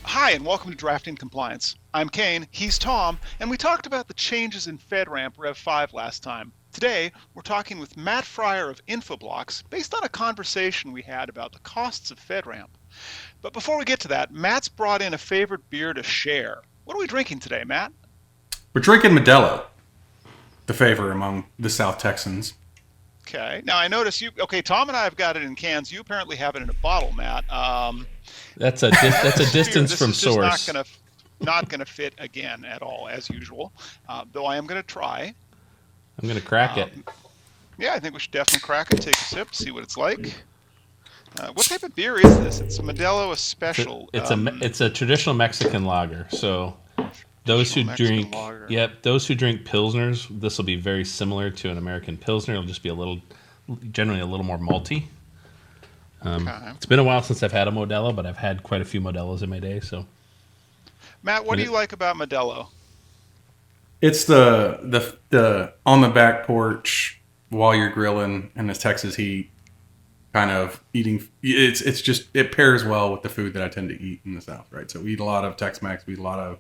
Hi, and welcome to Drafting Compliance. I'm Kayne, he's Tom, and we talked about the changes in FedRAMP Rev 5 last time. Today, we're talking with Matt Fryer of Infoblox based on a conversation we had about the costs of FedRAMP. But before we get to that, Matt's brought in a favorite beer to share. What are we drinking today, Matt? We're drinking Modelo, the favorite among the South Texans. Okay. Now I notice you. Okay, Tom and I have got it in cans. You apparently have it in a bottle, Matt. That's a distance from source. Not gonna fit again at all, as usual. Though I am gonna try. I'm gonna crack it. Yeah, I think we should definitely crack it. Take a sip, see what it's like. What type of beer is this? It's a Modelo Especial. It's a traditional Mexican lager. So those who drink pilsners, this will be very similar to an American pilsner. It'll just be generally a little more malty. It's been a while since I've had a Modelo, but I've had quite a few Modelos in my day. So, Matt, what do you like about Modelo? It's the on the back porch while you're grilling in this Texas heat, kind of eating. It's just, it pairs well with the food that I tend to eat in the South, right? So we eat a lot of Tex-Mex, we eat a lot of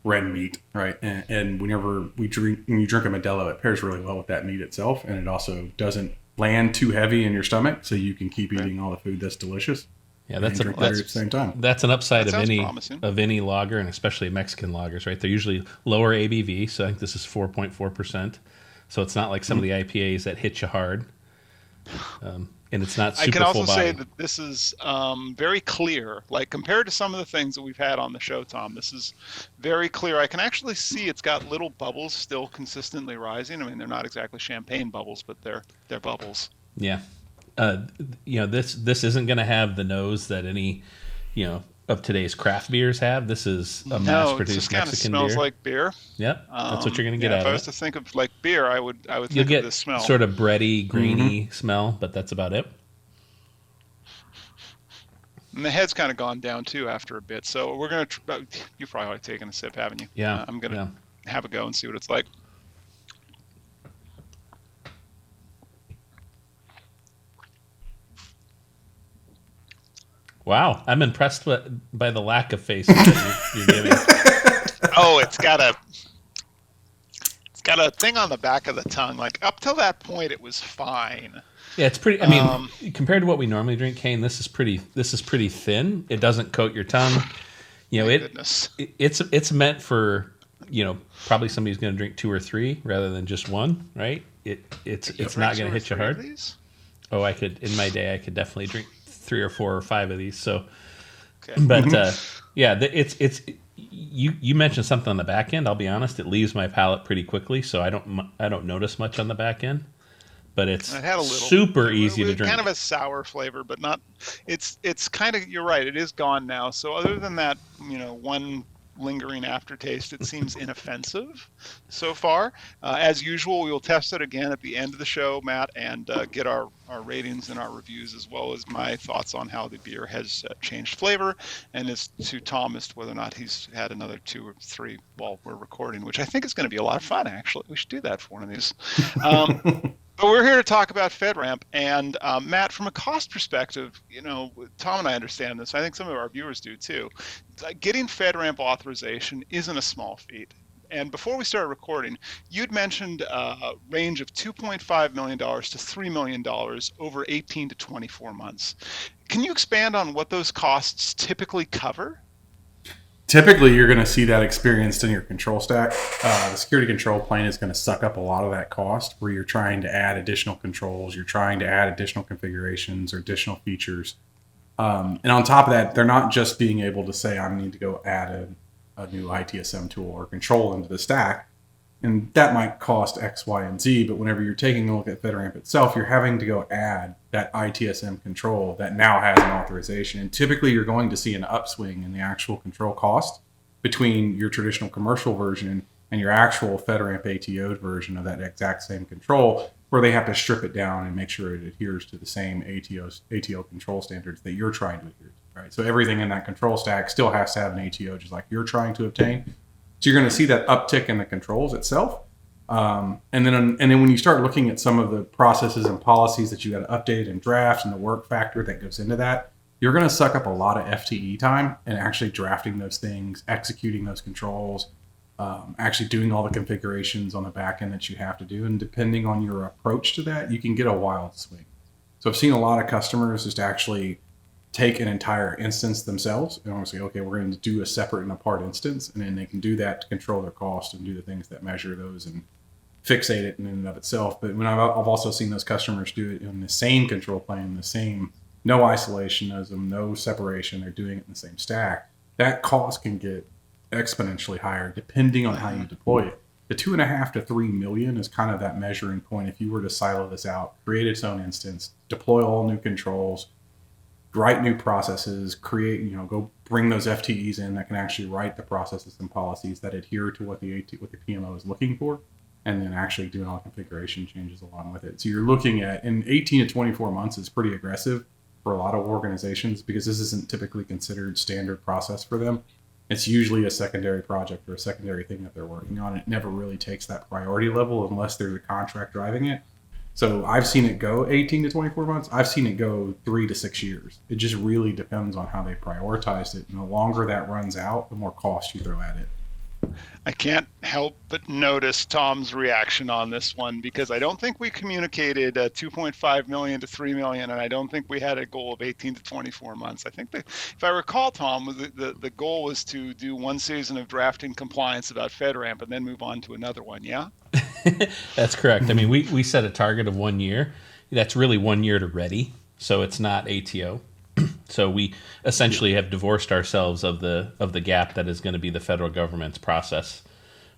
red meat, right? And whenever when you drink a Modelo, it pairs really well with that meat itself, and it also doesn't land too heavy in your stomach, so you can keep eating all the food that's delicious. Yeah, that's at the same time. That's an upside of promising. any lager, and especially Mexican lagers, right? They're usually lower ABV, so I think this is 4.4%. So it's not like some of the IPAs that hit you hard, and it's not super full body. I can also say that this is very clear, like compared to some of the things that we've had on the show, Tom. This is very clear. I can actually see it's got little bubbles still consistently rising. I mean, they're not exactly champagne bubbles, but they're bubbles. Yeah. This isn't going to have the nose that any, of today's craft beers have. This is a mass-produced Mexican beer. It smells like beer. Yep, that's what you're going to get out of it. If I was to think of like beer, I would You'll think get of this smell. Sort of bready, grainy smell, but that's about it. And the head's kind of gone down too after a bit. So we're going to. You've probably already taken a sip, haven't you? Yeah. I'm going to have a go and see what it's like. Wow, I'm impressed by the lack of face that you're giving. Oh, it's got a thing on the back of the tongue. Like up till that point, it was fine. Yeah, it's pretty. I mean, compared to what we normally drink, Kayne, this is pretty thin. It doesn't coat your tongue. It's meant for probably somebody who's going to drink 2 or 3 rather than just one, right? It's not going to hit you hard. Oh, in my day I could definitely drink 3 or 4 or 5 of these. So, okay. But it's you mentioned something on the back end. I'll be honest, it leaves my palate pretty quickly, so I don't notice much on the back end. But it's super easy to drink. Kind of a sour flavor, but not. It's kind of, you're right. It is gone now. So other than that, one lingering aftertaste, it seems inoffensive so far. As usual, we will test it again at the end of the show, Matt, and get our ratings and our reviews, as well as my thoughts on how the beer has changed flavor, and as to Tom as to whether or not he's had another 2 or 3 while we're recording, which I think is going to be a lot of fun, actually. We should do that for one of these. But we're here to talk about FedRAMP, and Matt, from a cost perspective, Tom and I understand this. I think some of our viewers do too. Getting FedRAMP authorization isn't a small feat. And before we started recording, you'd mentioned a range of $2.5 million to $3 million over 18 to 24 months. Can you expand on what those costs typically cover? Typically, you're going to see that experienced in your control stack. The security control plane is going to suck up a lot of that cost, where you're trying to add additional controls, you're trying to add additional configurations or additional features. And on top of that, they're not just being able to say, I need to go add a new ITSM tool or control into the stack. And that might cost X, Y, and Z, but whenever you're taking a look at FedRAMP itself, you're having to go add that ITSM control that now has an authorization. And typically you're going to see an upswing in the actual control cost between your traditional commercial version and your actual FedRAMP ATO'd version of that exact same control, where they have to strip it down and make sure it adheres to the same ATO control standards that you're trying to adhere to, right? So everything in that control stack still has to have an ATO, just like you're trying to obtain. So you're going to see that uptick in the controls itself. And then when you start looking at some of the processes and policies that you got to update and draft and the work factor that goes into that, you're going to suck up a lot of FTE time in actually drafting those things, executing those controls, actually doing all the configurations on the back end that you have to do. And depending on your approach to that, you can get a wild swing. So I've seen a lot of customers just actually take an entire instance themselves and say, okay, we're going to do a separate and apart instance. And then they can do that to control their cost and do the things that measure those and fixate it in and of itself. But when I've also seen those customers do it in the same control plane, the same, no isolationism, no separation, they're doing it in the same stack, that cost can get exponentially higher depending on how you deploy it. The 2.5 to 3 million is kind of that measuring point. If you were to silo this out, create its own instance, deploy all new controls, write new processes, go bring those FTEs in that can actually write the processes and policies that adhere to what the PMO is looking for, and then actually doing all configuration changes along with it. So you're looking at, in 18 to 24 months is pretty aggressive for a lot of organizations because this isn't typically considered standard process for them. It's usually a secondary project or a secondary thing that they're working on. It never really takes that priority level unless there's a contract driving it. So I've seen it go 18 to 24 months. I've seen it go 3 to 6 years. It just really depends on how they prioritize it. And the longer that runs out, the more cost you throw at it. I can't help but notice Tom's reaction on this one because I don't think we communicated 2.5 million to 3 million, and I don't think we had a goal of 18 to 24 months. I think that, if I recall, Tom, the goal was to do one season of drafting compliance about FedRAMP and then move on to another one, yeah? That's correct. I mean, we set a target of 1 year. That's really 1 year to ready, so it's not ATO. So we essentially have divorced ourselves of the gap that is going to be the federal government's process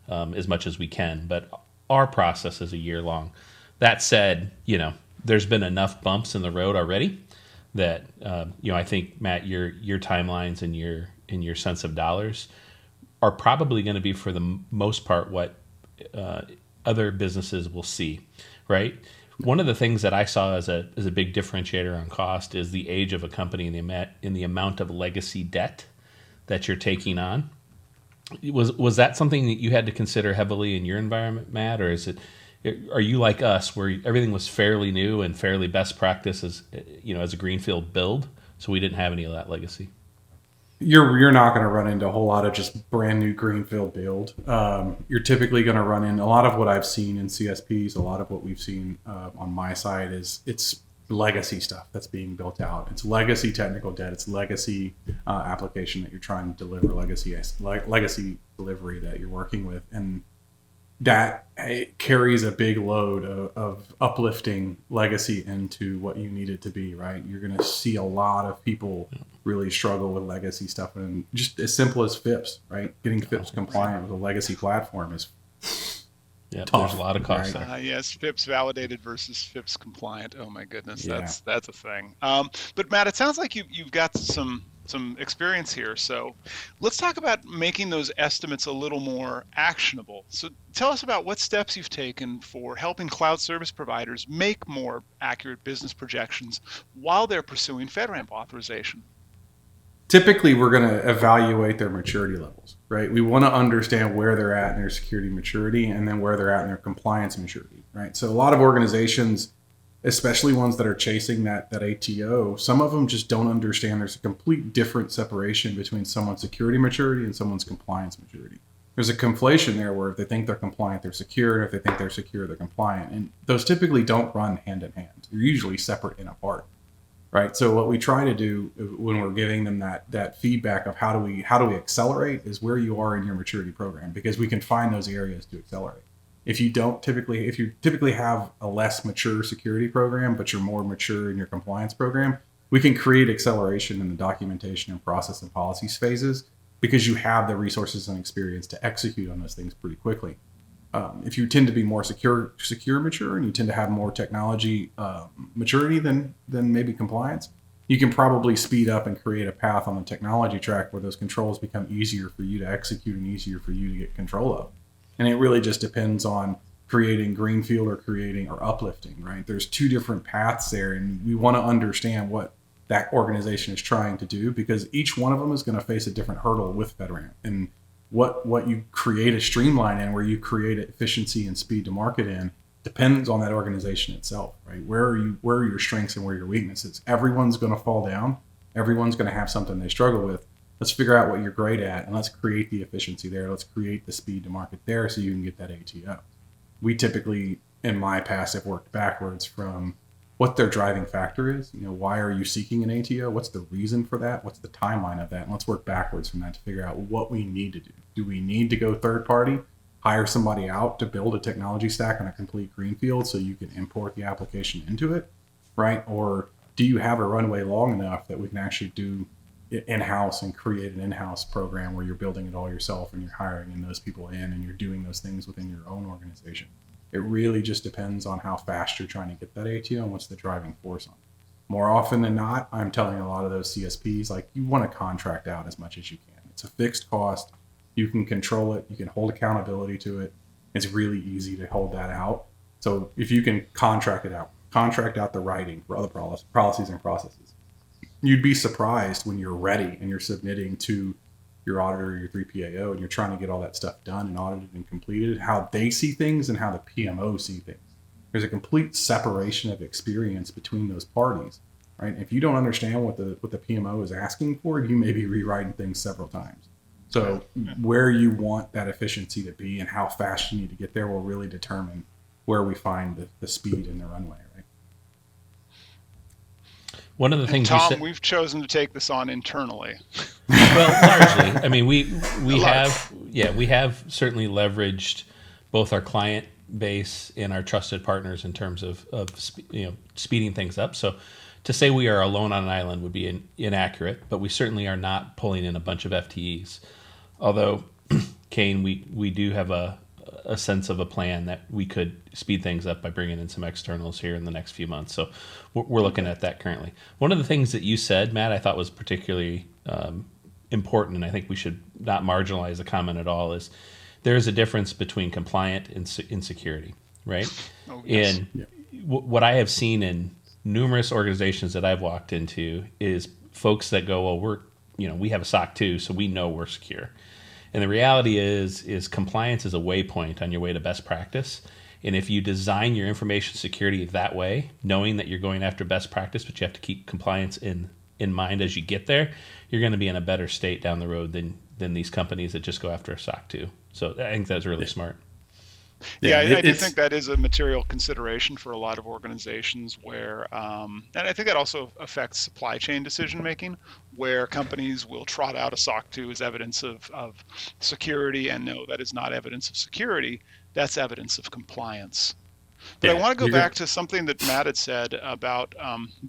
as much as we can. But our process is a year long. That said, there's been enough bumps in the road already that I think, Matt, your timelines and your sense of dollars are probably going to be, for the most part, what other businesses will see, right? One of the things that I saw as a big differentiator on cost is the age of a company and the amount of legacy debt that you're taking on. Was that something that you had to consider heavily in your environment, Matt, or are you like us where everything was fairly new and fairly best practice as a greenfield build, so we didn't have any of that legacy? You're not going to run into a whole lot of just brand new greenfield build. You're typically going to run in a lot of what I've seen in CSPs. A lot of what we've seen on my side is it's legacy stuff that's being built out. It's legacy technical debt. It's legacy application that you're trying to deliver, legacy delivery that you're working with, and that carries a big load of uplifting legacy into what you need it to be, right? You're going to see a lot of people really struggle with legacy stuff, and just as simple as FIPS, right? Getting FIPS compliant with a legacy platform is tough. There's a lot of costs. Right? Yes, FIPS validated versus FIPS compliant. Oh my goodness, that's a thing. But Matt, it sounds like you've got some experience here. So let's talk about making those estimates a little more actionable. So tell us about what steps you've taken for helping cloud service providers make more accurate business projections while they're pursuing FedRAMP authorization. Typically, we're going to evaluate their maturity levels, right? We want to understand where they're at in their security maturity and then where they're at in their compliance maturity, right? So a lot of organizations, especially ones that are chasing that ATO, some of them just don't understand there's a complete different separation between someone's security maturity and someone's compliance maturity. There's a conflation there where if they think they're compliant, they're secure, and if they think they're secure, they're compliant. And those typically don't run hand in hand. They're usually separate and apart, right? So what we try to do when we're giving them that feedback of how do we accelerate is where you are in your maturity program, because we can find those areas to accelerate. If you typically have a less mature security program, but you're more mature in your compliance program, we can create acceleration in the documentation and process and policies phases because you have the resources and experience to execute on those things pretty quickly. If you tend to be more secure mature, and you tend to have more technology maturity than maybe compliance, you can probably speed up and create a path on the technology track where those controls become easier for you to execute and easier for you to get control of. And it really just depends on creating greenfield or uplifting, right? There's two different paths there, and we want to understand what that organization is trying to do because each one of them is going to face a different hurdle with FedRAMP. And what you create a streamline in, where you create efficiency and speed to market in, depends on that organization itself, right? Where are your strengths and where are your weaknesses? Everyone's going to fall down. Everyone's going to have something they struggle with. Let's figure out what you're great at, and let's create the efficiency there. Let's create the speed to market there so you can get that ATO. We typically, in my past, have worked backwards from what their driving factor is. Why are you seeking an ATO? What's the reason for that? What's the timeline of that? And let's work backwards from that to figure out what we need to do. Do we need to go third party, hire somebody out to build a technology stack on a complete greenfield so you can import the application into it, right? Or do you have a runway long enough that we can actually do it in-house and create an in-house program where you're building it all yourself and you're hiring in those people in and you're doing those things within your own organization? It really just depends on how fast you're trying to get that ATO and what's the driving force on it. More often than not, I'm telling a lot of those CSPs, like, you want to contract out as much as you can. It's a fixed cost. You can control it. You can hold accountability to it. It's really easy to hold that out. So if you can contract it out, contract out the writing for other policies and processes, you'd be surprised when you're ready and you're submitting to your auditor or your 3PAO and you're trying to get all that stuff done and audited and completed, how they see things and how the PMO see things. There's a complete separation of experience between those parties, right? If you don't understand what the PMO is asking for, you may be rewriting things several times. So where you want that efficiency to be and how fast you need to get there will really determine where we find the speed in the runway, right? One of the things, Tom, we've chosen to take this on internally. Well, largely. I mean, we have certainly leveraged both our client base and our trusted partners in terms of speeding things up. So to say we are alone on an island would be inaccurate, but we certainly are not pulling in a bunch of FTEs. Although, Kayne, we do have a sense of a plan that we could speed things up by bringing in some externals here in the next few months. So we're looking at that currently. One of the things that you said, Matt, I thought was particularly important, and I think we should not marginalize the comment at all, is there is a difference between compliant and security, right? Oh, yes. And what I have seen in numerous organizations that I've walked into is folks that go, well, we have a SOC 2, so we know we're secure. And the reality is compliance is a waypoint on your way to best practice. And if you design your information security that way, knowing that you're going after best practice, but you have to keep compliance in mind as you get there, you're going to be in a better state down the road than these companies that just go after a SOC 2. So I think that's really smart. Yeah, I do think that is a material consideration for a lot of organizations where, and I think that also affects supply chain decision making, where companies will trot out a SOC 2 as evidence of security, and no, that is not evidence of security, that's evidence of compliance. But I want to go back to something that Matt had said about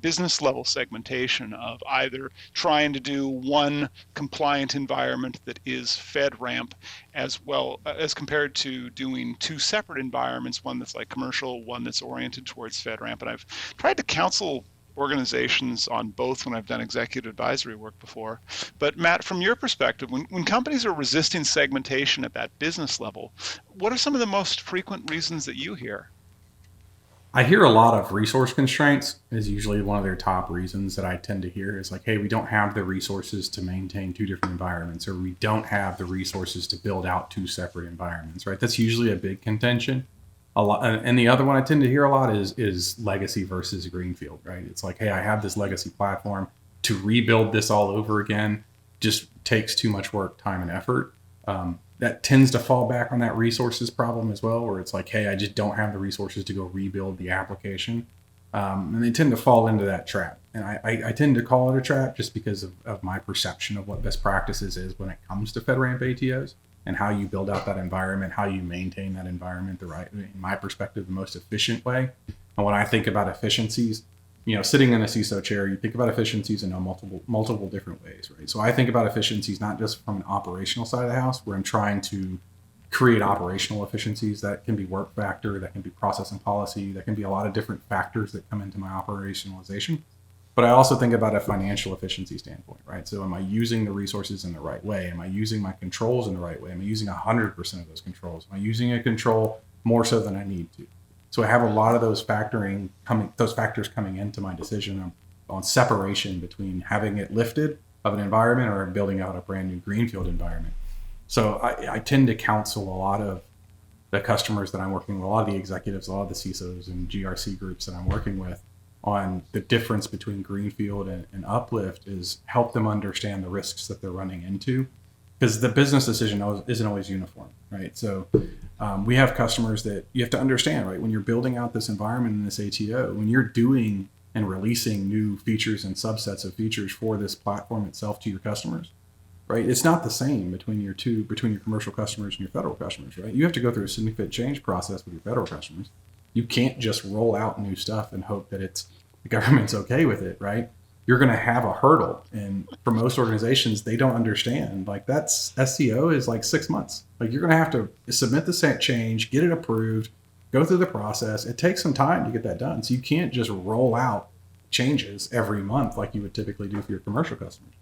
business level segmentation of either trying to do one compliant environment that is FedRAMP as well as compared to doing two separate environments, one that's like commercial, one that's oriented towards FedRAMP. And I've tried to counsel organizations on both when I've done executive advisory work before. But Matt, from your perspective, when companies are resisting segmentation at that business level, what are some of the most frequent reasons that you hear? I hear a lot of resource constraints is usually one of their top reasons that I tend to hear is like, hey, we don't have the resources to maintain two different environments, or we don't have the resources to build out two separate environments, right? That's usually a big contention. A lot, and the other one I tend to hear a lot is legacy versus greenfield, right? It's like, hey, I have this legacy platform. To rebuild this all over again just takes too much work, time, and effort. That tends to fall back on that resources problem as well, where it's like, hey, I just don't have the resources to go rebuild the application. And they tend to fall into that trap. And I tend to call it a trap just because of my perception of what best practices is when it comes to FedRAMP ATOs and how you build out that environment, how you maintain that environment in my perspective, the most efficient way. And when I think about efficiencies, sitting in a CISO chair, you think about efficiencies in multiple different ways, right? So I think about efficiencies not just from an operational side of the house, where I'm trying to create operational efficiencies. That can be work factor, that can be process and policy, that can be a lot of different factors that come into my operationalization. But I also think about a financial efficiency standpoint, right? So am I using the resources in the right way? Am I using my controls in the right way? Am I using 100% of those controls? Am I using a control more so than I need to? So I have a lot of those factors coming into my decision on separation between having it lifted of an environment or building out a brand new greenfield environment. So I tend to counsel a lot of the customers that I'm working with, a lot of the executives, a lot of the CISOs and GRC groups that I'm working with on the difference between greenfield and uplift is help them understand the risks that they're running into, because the business decision isn't always uniform, right? So we have customers that you have to understand, right? When you're building out this environment in this ATO, when you're doing and releasing new features and subsets of features for this platform itself to your customers, right? It's not the same between your commercial customers and your federal customers, right? You have to go through a significant change process with your federal customers. You can't just roll out new stuff and hope that the government's okay with it, right? You're going to have a hurdle, and for most organizations, they don't understand. Like that's SCO is like 6 months. Like you're going to have to submit the change, get it approved, go through the process. It takes some time to get that done. So you can't just roll out changes every month like you would typically do for your commercial customers.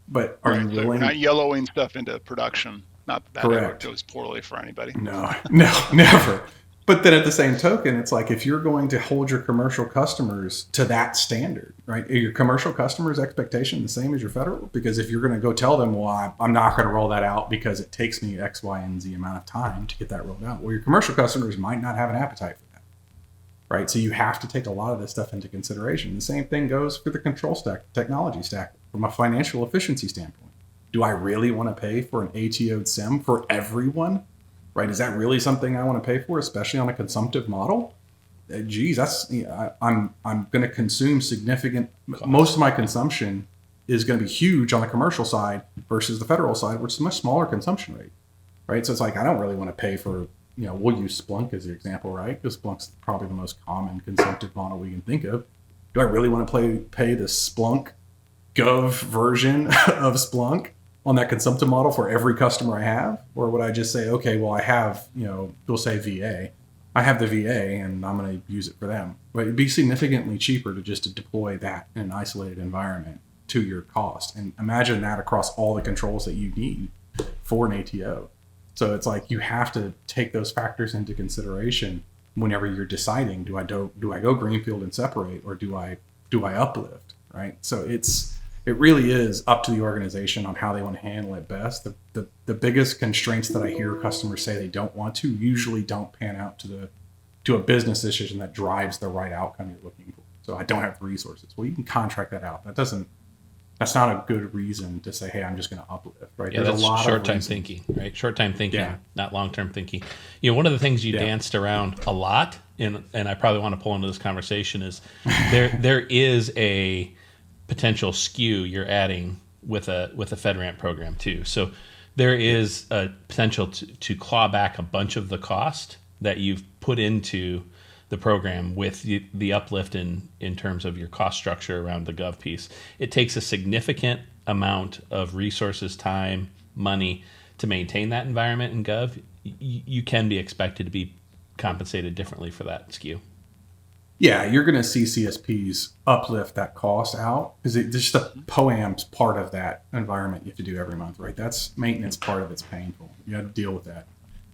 But are you willing? Not yellowing stuff into production. Not that Correct. ever goes poorly for anybody. No, never. But then at the same token, it's like if you're going to hold your commercial customers to that standard, right? Are your commercial customers' expectation the same as your federal? Because if you're going to go tell them, well, I'm not going to roll that out because it takes me X, Y, and Z amount of time to get that rolled out. Well, your commercial customers might not have an appetite for that, right? So you have to take a lot of this stuff into consideration. The same thing goes for the control stack, technology stack, from a financial efficiency standpoint. Do I really want to pay for an ATO'd SIM for everyone? Right? Is that really something I want to pay for, especially on a consumptive model? Geez, I'm going to consume significant. Most of my consumption is going to be huge on the commercial side versus the federal side, which is a much smaller consumption rate, right? So it's like I don't really want to pay for. We'll use Splunk as the example, right? Because Splunk's probably the most common consumptive model we can think of. Do I really want to pay the Splunk Gov version of Splunk on that consumptive model for every customer I have? Or would I just say, okay, well, I have, we'll say VA. I have the VA and I'm going to use it for them. But it'd be significantly cheaper to deploy that in an isolated environment to your cost. And imagine that across all the controls that you need for an ATO. So it's like you have to take those factors into consideration whenever you're deciding, do I go greenfield and separate, or do I uplift, right? So it really is up to the organization on how they want to handle it best. The biggest constraints that I hear customers say they don't want to usually don't pan out to a business decision that drives the right outcome you're looking for. So I don't have the resources. Well, you can contract that out. That's not a good reason to say, hey, I'm just going to uplift, right? Yeah, that's short-time thinking, right? Short-time thinking, not long-term thinking. One of the things you danced around a lot, and I probably want to pull into this conversation, is there is a potential skew you're adding with a FedRAMP program too. So there is a potential to claw back a bunch of the cost that you've put into the program with the uplift in terms of your cost structure around the Gov piece. It takes a significant amount of resources, time, money to maintain that environment in Gov. You can be expected to be compensated differently for that skew. Yeah, you're going to see CSPs uplift that cost out because just the POAM's part of that environment you have to do every month, right? That's maintenance part of it's painful. You got to deal with that.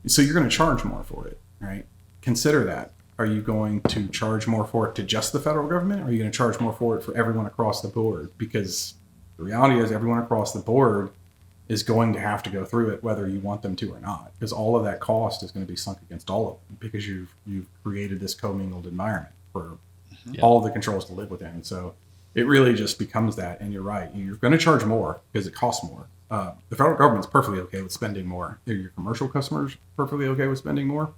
So you're going to charge more for it, right? Consider that. Are you going to charge more for it to just the federal government? Or are you going to charge more for it for everyone across the board? Because the reality is everyone across the board is going to have to go through it whether you want them to or not, because all of that cost is going to be sunk against all of them because you've created this commingled environment for all of the controls to live within. So it really just becomes that. And you're right. You're going to charge more because it costs more. The federal government's perfectly okay with spending more. Are your commercial customers perfectly okay with spending more?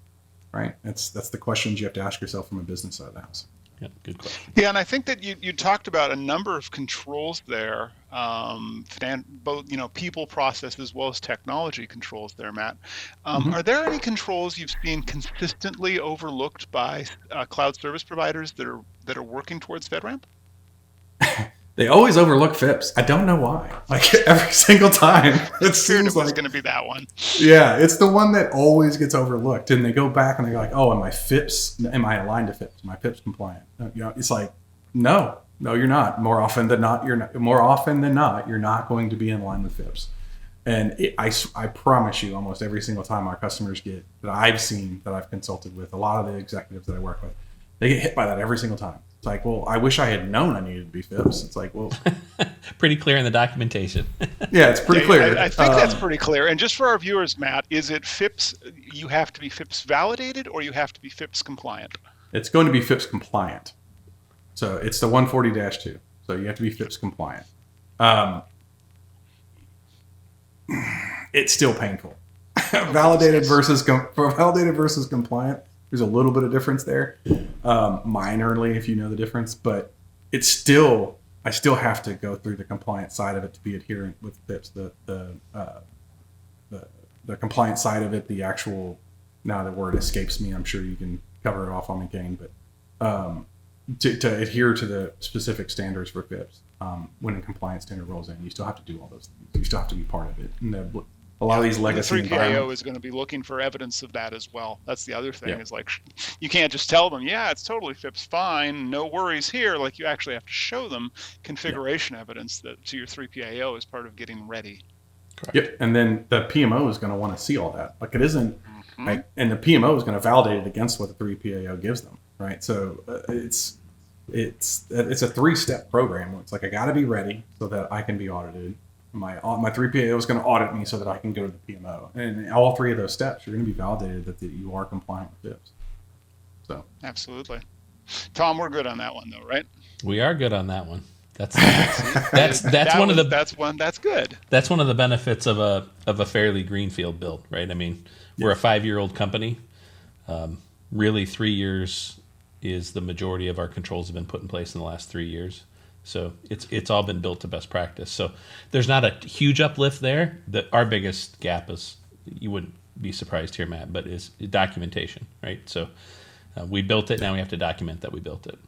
Right? That's the questions you have to ask yourself from a business side of the house. Yeah, good question. Yeah, and I think that you talked about a number of controls there, both people, process, as well as technology controls there, Matt. Are there any controls you've seen consistently overlooked by cloud service providers that are working towards FedRAMP? They always overlook FIPS. I don't know why. Like every single time, it seems like it's going to be that one. Yeah, it's the one that always gets overlooked. And they go back and they're like, "Oh, am I aligned to FIPS? Am I FIPS compliant?" It's like, no, you're not. More often than not, you're not. More often than not, you're not going to be in line with FIPS. And I promise you, almost every single time our customers that I've consulted with, a lot of the executives that I work with, they get hit by that every single time. It's like, well, I wish I had known I needed to be FIPS. It's like, well, pretty clear in the documentation. yeah, it's pretty clear. I think that's pretty clear. And just for our viewers, Matt, is it FIPS? You have to be FIPS validated, or you have to be FIPS compliant? It's going to be FIPS compliant. So it's the 140-2. So you have to be FIPS compliant. It's still painful. Validated versus compliant. There's a little bit of difference there, minorly if you know the difference, but it's still, I still have to go through the compliance side of it to be adherent with FIPS. The compliance side of it, the actual, now the word escapes me. I'm sure you can cover it off on me, Kayne, but to adhere to the specific standards for FIPS, when a compliance standard rolls in, you still have to do all those things. You still have to be part of it. And a lot of these legacy the 3PAO is going to be looking for evidence of that as well. That's the other thing, is like, you can't just tell them, yeah, it's totally FIPS fine, no worries here. Like, you actually have to show them configuration evidence that to your 3PAO as part of getting ready. Correct. Yep, and then the PMO is going to want to see all that. Like, it isn't, like, and the PMO is going to validate it against what the 3PAO gives them, right? So it's a 3-step program. It's like, I got to be ready so that I can be audited. My 3PAO is going to audit me so that I can go to the PMO. And all 3 of those steps, you're going to be validated that you are compliant with FIPS. So absolutely, Tom, we're good on that one though, right? We are good on that one. That's one of the that's good. That's one of the benefits of a fairly greenfield build, right? I mean, we're a 5-year-old company. Really, 3 years is the majority of our controls have been put in place in the last 3 years. So it's all been built to best practice. So there's not a huge uplift there. Our biggest gap is, you wouldn't be surprised here, Matt, but is documentation, right? So we built it. Now we have to document that we built it.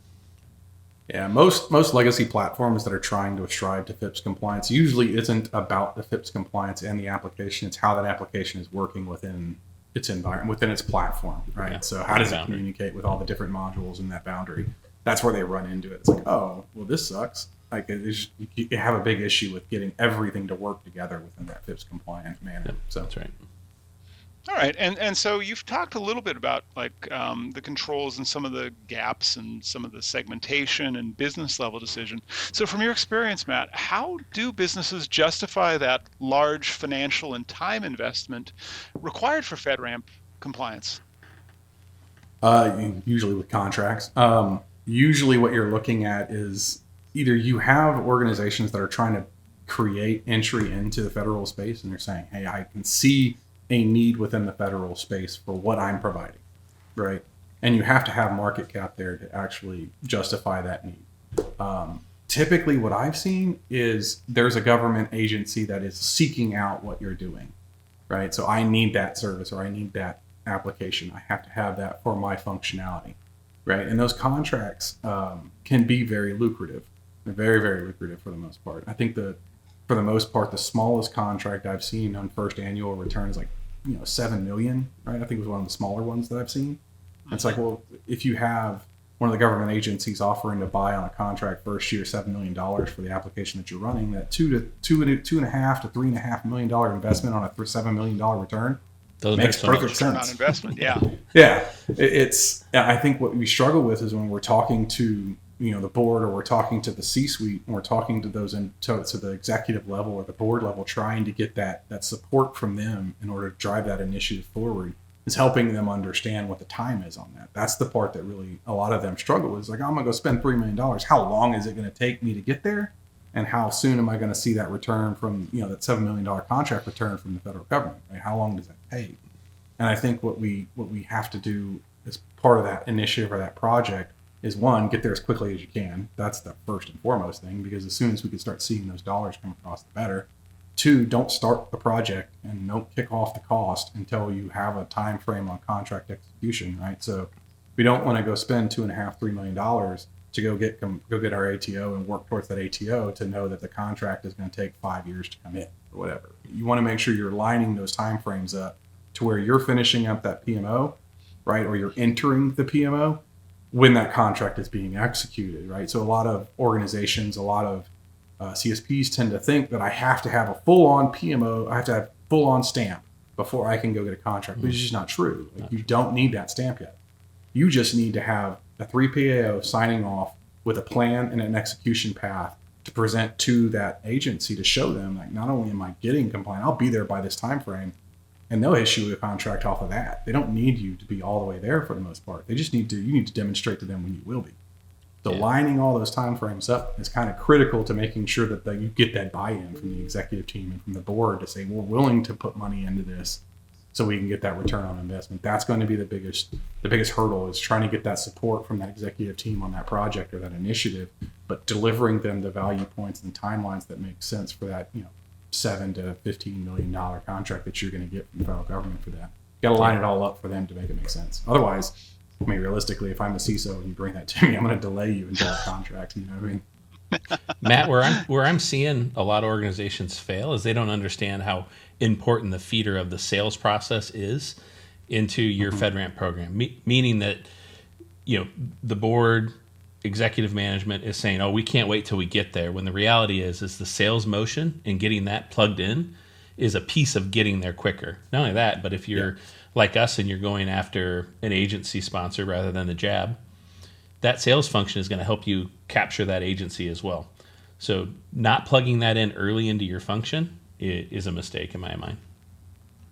Yeah, most legacy platforms that are trying to strive to FIPS compliance usually isn't about the FIPS compliance and the application. It's how that application is working within its environment, within its platform, right? Yeah, so how does it communicate with all the different modules in that boundary? That's where they run into it. It's like, oh, well, this sucks. Like, you have a big issue with getting everything to work together within that FIPS compliant manner. Yep, so that's right. All right, and so you've talked a little bit about like the controls and some of the gaps and some of the segmentation and business level decision. So from your experience, Matt, how do businesses justify that large financial and time investment required for FedRAMP compliance? Usually with contracts. Usually what you're looking at is either you have organizations that are trying to create entry into the federal space and they're saying, hey, I can see a need within the federal space for what I'm providing, right? And you have to have market cap there to actually justify that need. Typically what I've seen is there's a government agency that is seeking out what you're doing, right? So I need that service or I need that application. I have to have that for my functionality, right? And those contracts can be very lucrative. They're very, very lucrative for the most part. I think for the most part, the smallest contract I've seen on first annual return is like, $7 million, right? I think it was one of the smaller ones that I've seen. And it's like, well, if you have one of the government agencies offering to buy on a contract first year $7 million for the application that you're running, that $2.5 to $3.5 million investment on a $7 million return makes perfect sense. On investment, yeah. Yeah, I think what we struggle with is when we're talking to the board, or we're talking to the C-suite, and we're talking to those to the executive level or the board level, trying to get that support from them in order to drive that initiative forward, is helping them understand what the time is on that. That's the part that really a lot of them struggle with. Is like, I'm going to go spend $3 million. How long is it going to take me to get there? And how soon am I going to see that return from, that $7 million contract return from the federal government? Right? How long does that take? And I think what we have to do as part of that initiative or that project is, one, get there as quickly as you can. That's the first and foremost thing, because as soon as we can start seeing those dollars come across, the better. 2, don't start the project and don't kick off the cost until you have a time frame on contract execution, right? So we don't want to go spend $2.5-3 million to go get our ATO and work towards that ATO to know that the contract is going to take 5 years to come in or whatever. You want to make sure you're lining those time frames up to where you're finishing up that PMO, right? Or you're entering the PMO when that contract is being executed, right? So a lot of organizations, a lot of CSPs tend to think that I have to have a full-on PMO, I have to have full-on stamp before I can go get a contract, which is just not true. Like, you don't need that stamp yet. You just need to have a 3PAO signing off with a plan and an execution path to present to that agency to show them, like, not only am I getting compliant, I'll be there by this time frame, and they'll issue a contract off of that. They don't need you to be all the way there for the most part. They just you need to demonstrate to them when you will be. So lining all those time frames up is kind of critical to making sure that you get that buy-in from the executive team and from the board to say, we're willing to put money into this so we can get that return on investment. That's going to be the biggest hurdle, is trying to get that support from that executive team on that project or that initiative, but delivering them the value points and timelines that make sense for that, $7 to $15 million contract that you're going to get from the federal government for that. You got to line it all up for them to make it make sense. Otherwise, I mean, realistically, if I'm a CISO and you bring that to me, I'm going to delay you until the contract. You know what I mean? Matt, where I'm seeing a lot of organizations fail is they don't understand how important the feeder of the sales process is into your FedRAMP program. Meaning that, the board, executive management is saying, "Oh, we can't wait till we get there." When the reality is the sales motion and getting that plugged in is a piece of getting there quicker. Not only that, but if you're like us and you're going after an agency sponsor rather than the JAB, that sales function is going to help you capture that agency as well. So not plugging that in early into your function is a mistake in my mind.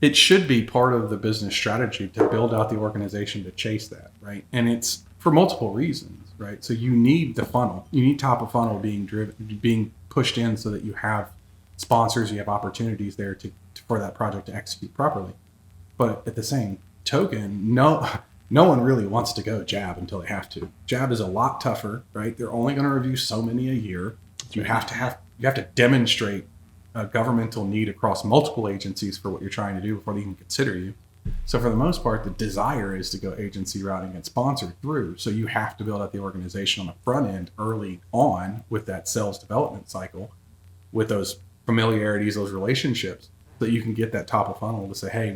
It should be part of the business strategy to build out the organization to chase that, right? And it's for multiple reasons, right? So you need the funnel. You need top of funnel being pushed in so that you have sponsors, you have opportunities there for that project to execute properly. But at the same token, no one really wants to go JAB until they have to. JAB is a lot tougher, right? They're only going to review so many a year. You have to demonstrate a governmental need across multiple agencies for what you're trying to do before they even consider you. So for the most part, the desire is to go agency route and get sponsored through. So you have to build out the organization on the front end early on with that sales development cycle, with those familiarities, those relationships, so that you can get that top of funnel to say, hey,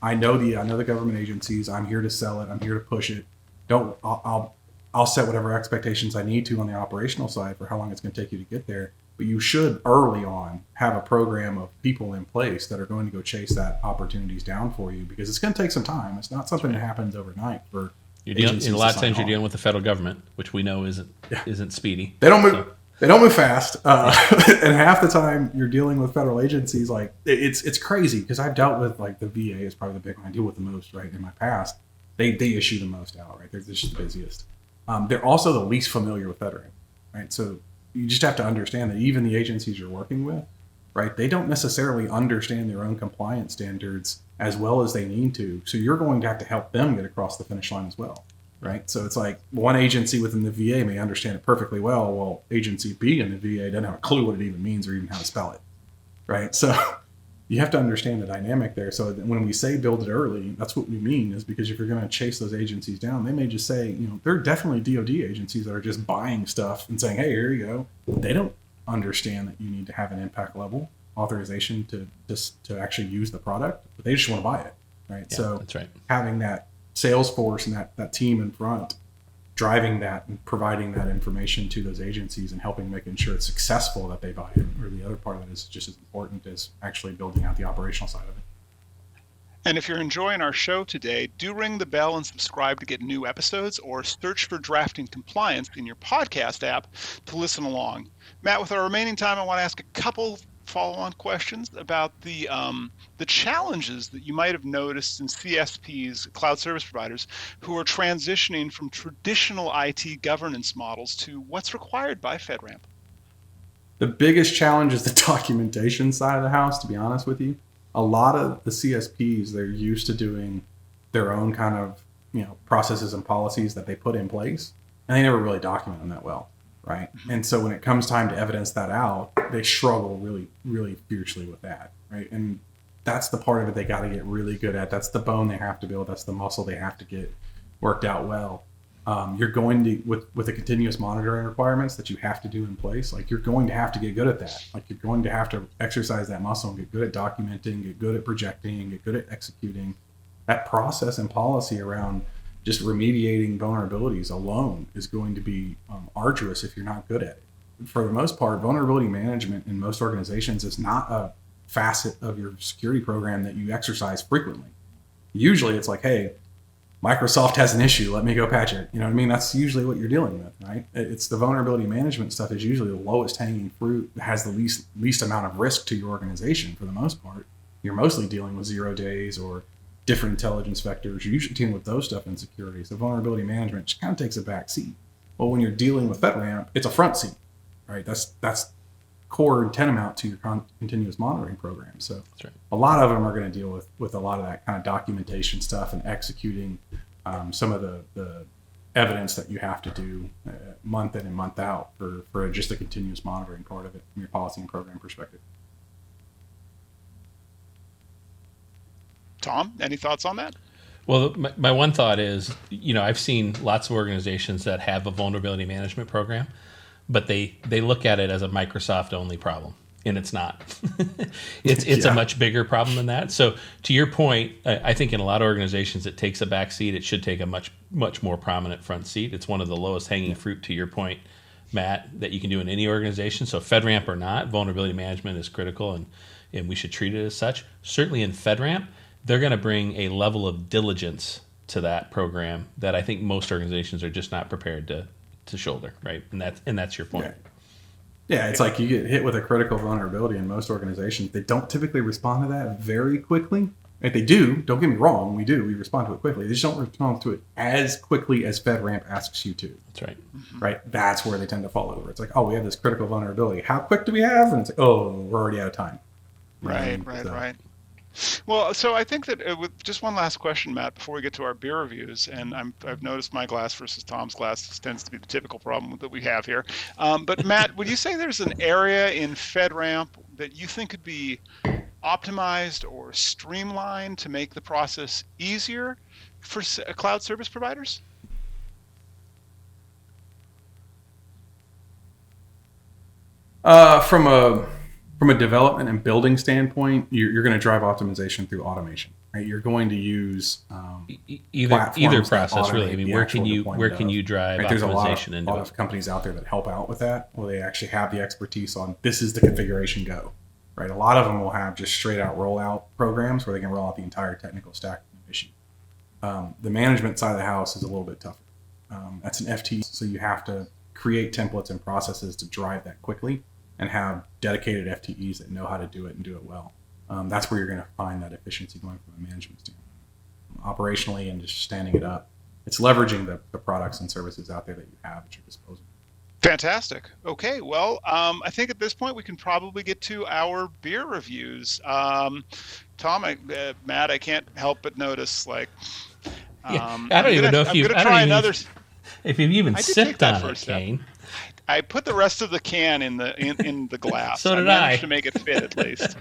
I know the government agencies. I'm here to sell it. I'm here to push it. I'll set whatever expectations I need to on the operational side for how long it's going to take you to get there. But you should early on have a program of people in place that are going to go chase that opportunities down for you, because it's going to take some time. It's not something that happens overnight. For a lot of times you're dealing with the federal government, which we know isn't speedy. They don't move. So. They don't move fast, and half the time you're dealing with federal agencies. Like it's crazy, because I've dealt with, like, the VA is probably the big one I deal with the most, right? In my past, they issue the most out, right? They're just the busiest. They're also the least familiar with FedRAMP, right? So you just have to understand that even the agencies you're working with, right? They don't necessarily understand their own compliance standards as well as they need to. So you're going to have to help them get across the finish line as well. Right. So it's like one agency within the VA may understand it perfectly well, while agency B in the VA doesn't have a clue what it even means or even how to spell it. Right. So you have to understand the dynamic there. So when we say build it early, that's what we mean, is because if you're going to chase those agencies down, they may just say, there are definitely DoD agencies that are just buying stuff and saying, hey, here you go. They don't understand that you need to have an impact level authorization to actually use the product, but they just want to buy it. Right. Yeah, so that's right. Having that Salesforce and that team in front driving that and providing that information to those agencies and helping making sure it's successful that they buy it, or the other part of that is just as important as actually building out the operational side of it. And if you're enjoying our show today, do ring the bell and subscribe to get new episodes, or search for Drafting Compliance in your podcast app to listen along. Matt, with our remaining time, I want to ask a couple follow-on questions about the challenges that you might have noticed in CSPs, cloud service providers, who are transitioning from traditional IT governance models to what's required by FedRAMP. The biggest challenge is the documentation side of the house, to be honest with you. A lot of the CSPs, they're used to doing their own kind of processes and policies that they put in place, and they never really document them that well. Right. And so when it comes time to evidence that out, they struggle really, really fiercely with that. Right. And that's the part of it they got to get really good at. That's the bone they have to build. That's the muscle they have to get worked out well. You're going to, with the continuous monitoring requirements that you have to do in place, like, you're going to have to get good at that. Like, you're going to have to exercise that muscle and get good at documenting, get good at projecting, get good at executing. That process and policy around just remediating vulnerabilities alone is going to be arduous if you're not good at it. For the most part, vulnerability management in most organizations is not a facet of your security program that you exercise frequently. Usually it's like, hey, Microsoft has an issue. Let me go patch it. You know what I mean? That's usually what you're dealing with, right? It's the vulnerability management stuff is usually the lowest hanging fruit, has the least amount of risk to your organization for the most part. You're mostly dealing with 0 days or different intelligence vectors. You're usually dealing with those stuff in security. So vulnerability management just kind of takes a back seat. Well, when you're dealing with FedRAMP, it's a front seat, right? That's core and tantamount to your continuous monitoring program. So that's right. A lot of them are going to deal with a lot of that kind of documentation stuff and executing some of the evidence that you have to do month in and month out for just the continuous monitoring part of it from your policy and program perspective. Tom, any thoughts on that? Well, my one thought is, I've seen lots of organizations that have a vulnerability management program, but they look at it as a Microsoft only problem, and it's not. It's a much bigger problem than that. So to your point, I think in a lot of organizations it takes a back seat. It should take a much more prominent front seat. It's one of the lowest hanging fruit, to your point, Matt, that you can do in any organization. So FedRAMP or not, vulnerability management is critical, and we should treat it as such. Certainly in FedRAMP, they're going to bring a level of diligence to that program that I think most organizations are just not prepared to shoulder, right? And that's your point. Yeah, it's like you get hit with a critical vulnerability in most organizations. They don't typically respond to that very quickly. If they do, don't get me wrong, we respond to it quickly. They just don't respond to it as quickly as FedRAMP asks you to. That's right. Right? That's where they tend to fall over. It's like, oh, we have this critical vulnerability. How quick do we have? And it's like, oh, we're already out of time. Right. Well, so I think that with just one last question, Matt, before we get to our beer reviews, and I've noticed my glass versus Tom's glass tends to be the typical problem that we have here. But Matt, would you say there's an area in FedRAMP that you think could be optimized or streamlined to make the process easier for cloud service providers? From a development and building standpoint, you're going to drive optimization through automation. Right? You're going to use either process, really. I mean, where can you drive right? optimization There's into a lot of companies out there that help out with that, where they actually have the expertise on this is the configuration go. Right? A lot of them will have just straight out rollout programs where they can roll out the entire technical stack of the issue. The management side of the house is a little bit tougher. That's an FT, so you have to create templates and processes to drive that quickly and have dedicated FTEs that know how to do it and do it well. That's where you're going to find that efficiency going from a management standpoint. Operationally and just standing it up, it's leveraging the products and services out there that you have at your disposal. Fantastic. Okay, well, I think at this point we can probably get to our beer reviews. Tom, Matt, I can't help but notice, like, I don't even know if you've even sipped on it, Kayne. I put the rest of the can in the glass. So did I managed to make it fit at least.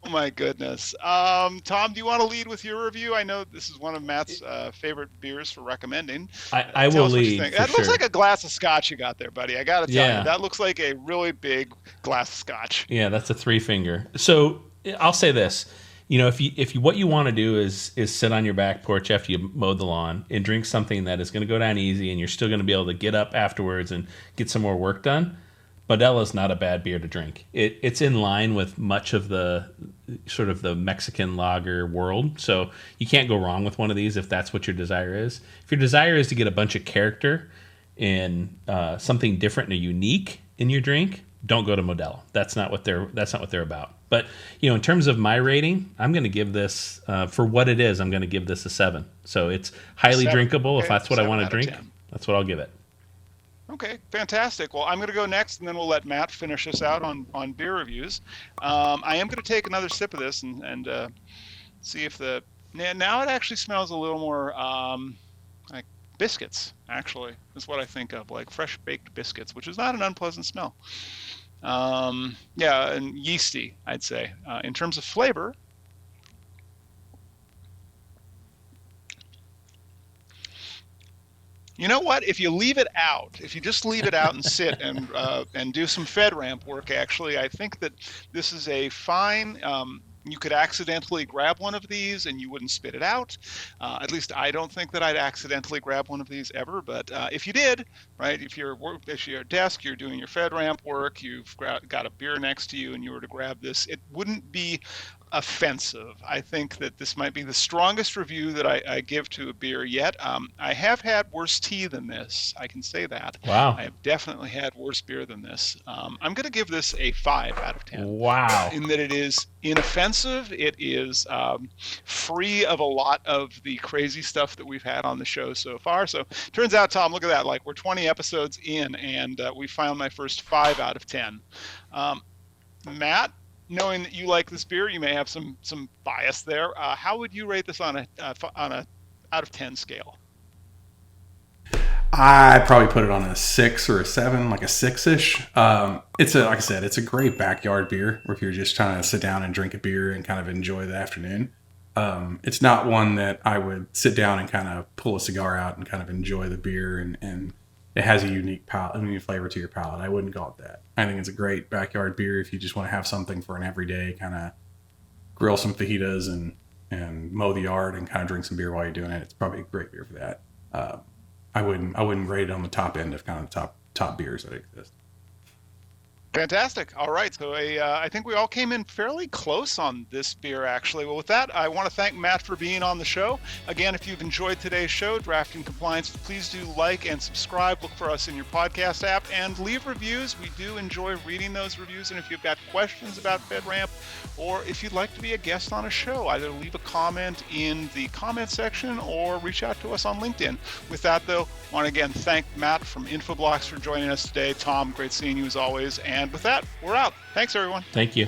Oh my goodness. Tom, do you want to lead with your review? I know this is one of Matt's favorite beers for recommending. I will lead. That looks like a glass of scotch you got there, buddy. I got to tell you, that looks like a really big glass of scotch. Yeah, that's a 3-finger. So I'll say this. If you what you want to do is sit on your back porch after you mowed the lawn and drink something that is going to go down easy and you're still going to be able to get up afterwards and get some more work done, Modelo's not a bad beer to drink. It's in line with much of the sort of the Mexican lager world, so you can't go wrong with one of these if that's what your desire is. If your desire is to get a bunch of character and something different and unique in your drink, don't go to Modelo. That's not what they're about. But in terms of my rating, I'm going to give this for what it is. I'm going to give this a 7. So it's highly drinkable. Okay. If that's what I want to drink, that's what I'll give it. Okay, fantastic. Well, I'm going to go next, and then we'll let Matt finish us out on beer reviews. I am going to take another sip of this and see if now it actually smells a little more like biscuits. Actually, is what I think of, like fresh baked biscuits, which is not an unpleasant smell. And yeasty, I'd say. In terms of flavor, you know what? If you just leave it out and sit and do some FedRAMP work, actually, I think that this is a fine. You could accidentally grab one of these and you wouldn't spit it out. At least I don't think that I'd accidentally grab one of these ever. But if you did, right, if you're at your desk, you're doing your FedRAMP work, you've got a beer next to you and you were to grab this, it wouldn't be offensive. I think that this might be the strongest review that I give to a beer yet. I have had worse tea than this. I can say that. Wow. I have definitely had worse beer than this. I'm going to give this a 5 out of 10. Wow. In that it is inoffensive. It is free of a lot of the crazy stuff that we've had on the show so far. So turns out, Tom, look at that. Like, we're 20 episodes in, and we found my first 5 out of 10. Matt, knowing that you like this beer, you may have some bias there. How would you rate this on a out of 10 scale? I probably put it on a 6 or a 7, like a 6-ish. Like I said, it's a great backyard beer if you're just trying to sit down and drink a beer and kind of enjoy the afternoon. It's not one that I would sit down and kind of pull a cigar out and kind of enjoy the beer, and it has a unique flavor to your palate. I wouldn't call it that. I think it's a great backyard beer if you just want to have something for an everyday kind of grill some fajitas and mow the yard and kind of drink some beer while you're doing it. It's probably a great beer for that. I wouldn't rate it on the top end of kind of top beers that exist. Fantastic. All right. So I think we all came in fairly close on this beer, actually. Well, with that, I want to thank Matt for being on the show. Again, if you've enjoyed today's show, Drafting Compliance, please do like and subscribe. Look for us in your podcast app and leave reviews. We do enjoy reading those reviews. And if you've got questions about FedRAMP, or if you'd like to be a guest on a show, either leave a comment in the comment section or reach out to us on LinkedIn. With that, though, I want to again thank Matt from Infoblox for joining us today. Tom, great seeing you as always. And with that, we're out. Thanks, everyone. Thank you.